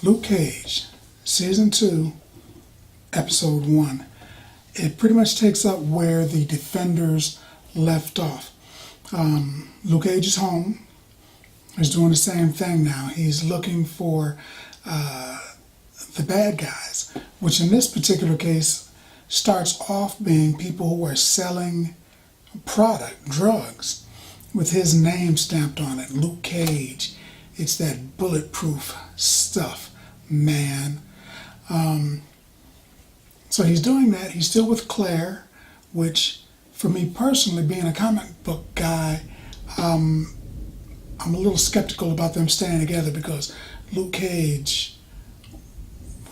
Luke Cage, Season 2, Episode 1. It pretty much takes up where the Defenders left off. Luke Cage is home. He's doing the same thing now. He's looking for the bad guys, which in this particular case starts off being people who are selling product, drugs, with his name stamped on it, Luke Cage. It's that bulletproof stuff, man. So he's doing that. He's still with Claire, which for me personally, being a comic book guy, I'm a little skeptical about them staying together because Luke Cage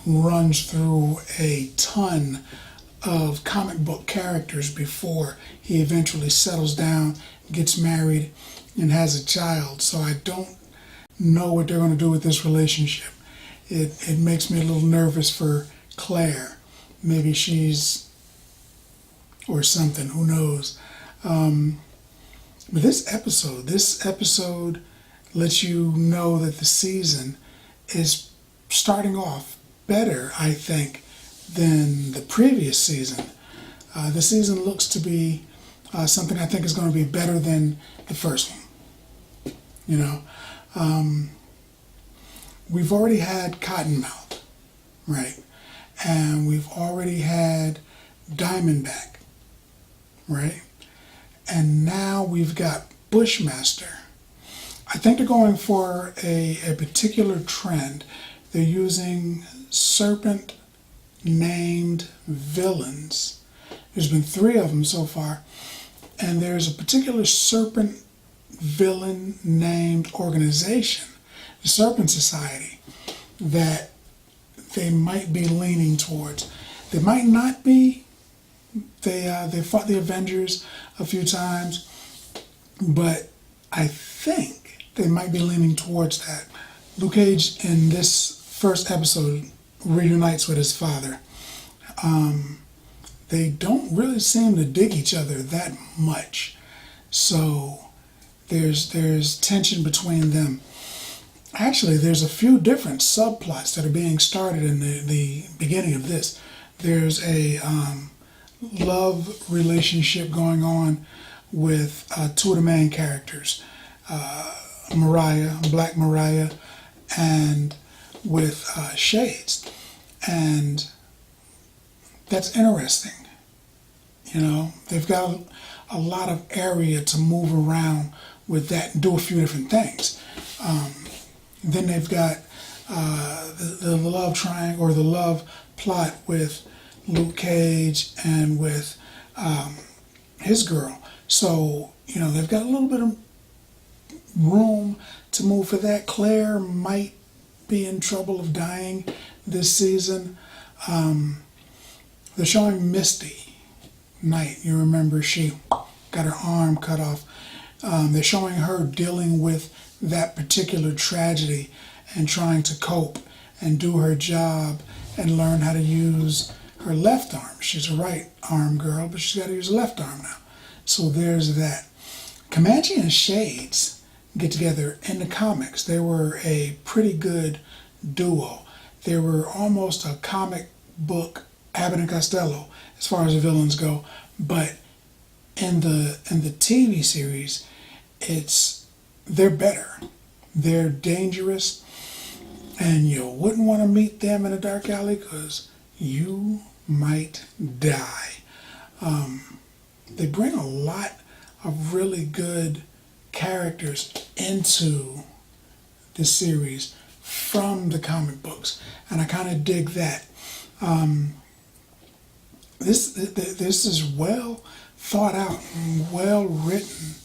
runs through a ton of comic book characters before he eventually settles down, gets married, and has a child. So I don't know what they're going to do with this relationship. It makes me a little nervous for Claire. Maybe she's, or something, who knows. But this episode lets you know that the season is starting off better, I think, than the previous season. The season looks to be something I think is going to be better than the first one. You know, we've already had Cottonmouth, right? And we've already had Diamondback, right? And now we've got Bushmaster. I think they're going for a particular trend. They're using serpent named villains. There's been 3 of them so far. And there's a particular serpent villain named organization, the Serpent Society, that they might be leaning towards. They might not be. They fought the Avengers a few times, but I think they might be leaning towards that. Luke Cage in this first episode reunites with his father. They don't really seem to dig each other that much, so there's tension between them. Actually, there's a few different subplots that are being started in the beginning of this. There's a love relationship going on with 2 of the main characters, Mariah, Black Mariah, and with Shades. And that's interesting. You know, they've got a lot of area to move around with that and do a few different things. Then they've got the love triangle, or the love plot with Luke Cage and with his girl. So, you know, they've got a little bit of room to move for that. Claire might be in trouble of dying this season. They're showing Misty Knight. You remember she got her arm cut off. They're showing her dealing with that particular tragedy and trying to cope and do her job and learn how to use her left arm. She's a right arm girl, but she's got to use her left arm now. So there's that. Comanche and Shades get together in the comics. They were a pretty good duo. They were almost a comic book Abbott and Costello as far as the villains go, but in the TV series, they're better. They're dangerous, and you wouldn't want to meet them in a dark alley because you might die. They bring a lot of really good characters into the series from the comic books, and I kind of dig that. This is well thought out and well written.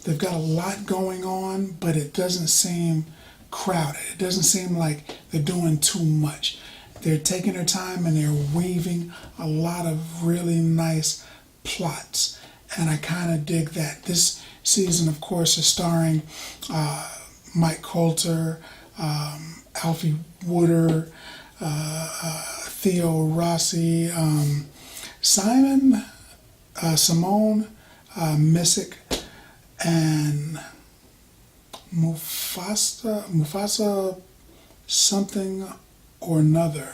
They've got a lot going on, but it doesn't seem crowded. It doesn't seem like they're doing too much. They're taking their time and they're weaving a lot of really nice plots, and I kind of dig that. This season, of course, is starring Mike Colter, Alfre Wooderd, Theo Rossi, Simone Missick, and Mufasa something or another.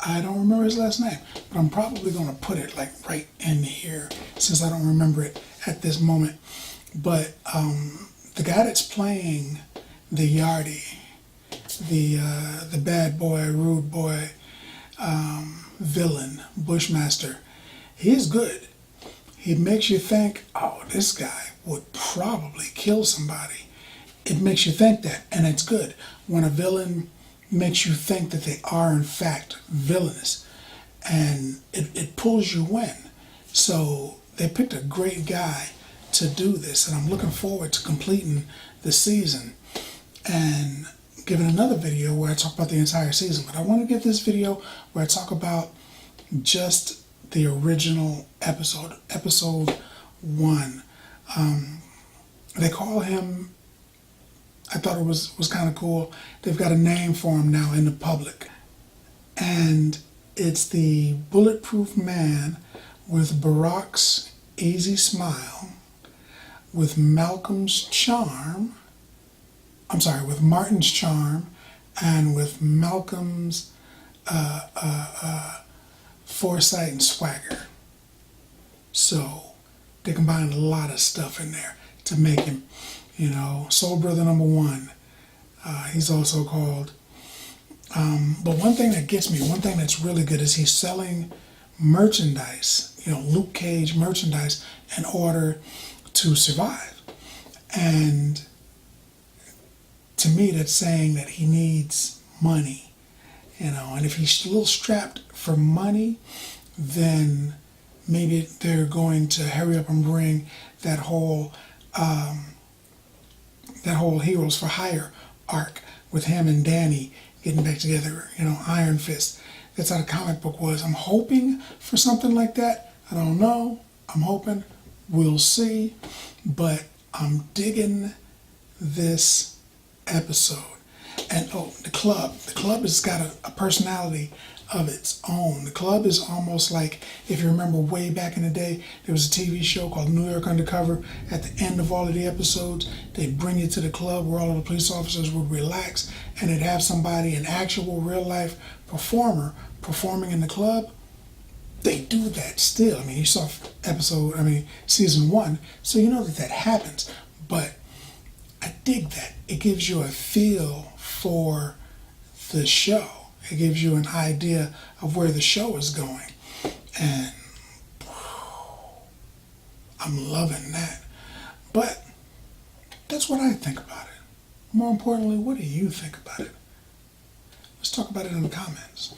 I don't remember his last name, but I'm probably going to put it like right in here since I don't remember it at this moment. But the guy that's playing the Yardie, the bad boy, rude boy, villain, Bushmaster, he is good. He makes you think, oh, this guy would probably kill somebody. It makes you think that, and it's good. When a villain makes you think that they are in fact villainous, and it pulls you in. So they picked a great guy to do this, and I'm looking forward to completing the season and giving another video where I talk about the entire season. But I want to give this video where I talk about just the original episode 1. They call him, I thought it was kind of cool, they've got a name for him now in the public. And it's the Bulletproof Man with Barack's easy smile, with Malcolm's charm, with Martin's charm, and with Malcolm's foresight and swagger. So they combined a lot of stuff in there to make him, Soul Brother number 1. He's also called. But one thing that gets me, one thing that's really good is he's selling merchandise, Luke Cage merchandise in order to survive. And to me, that's saying that he needs money, and if he's a little strapped for money, then maybe they're going to hurry up and bring that whole Heroes for Hire arc with him and Danny getting back together, Iron Fist. That's how the comic book was. I'm hoping for something like that. I don't know. I'm hoping. We'll see. But I'm digging this episode. And the club. The club has got a personality of its own. The club is almost like, if you remember way back in the day, there was a TV show called New York Undercover. At the end of all of the episodes, they'd bring you to the club where all of the police officers would relax, and they'd have somebody, an actual real life performer, performing in the club. They do that still. You saw season 1, so you know that happens. But I dig that. It gives you a feel for the show. It gives you an idea of where the show is going. And I'm loving that. But that's what I think about it. More importantly, what do you think about it? Let's talk about it in the comments.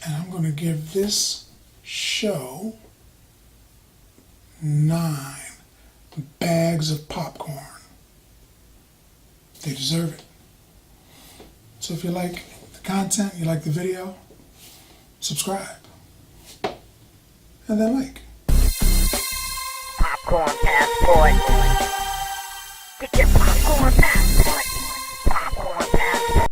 And I'm going to give this show 9 bags of popcorn. They deserve it. So if you like the content, you like the video, subscribe. And then like. Popcorn passport. Get your popcorn passport.